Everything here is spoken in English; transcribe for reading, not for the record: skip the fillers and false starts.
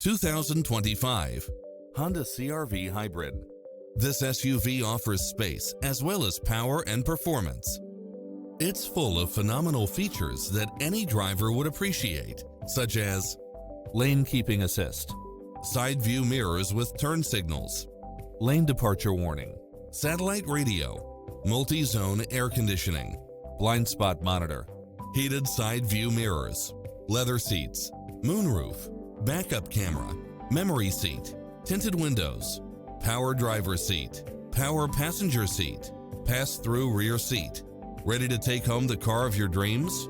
2025 Honda CR-V Hybrid. This SUV offers space as well as power and performance. It's full of phenomenal features that any driver would appreciate, such as lane keeping assist, side view mirrors with turn signals, lane departure warning, satellite radio, multi-zone air conditioning, blind spot monitor, heated side view mirrors, leather seats, moonroof, backup camera, memory seat, tinted windows, power driver seat, power passenger seat, pass-through rear seat. Ready to take home the car of your dreams?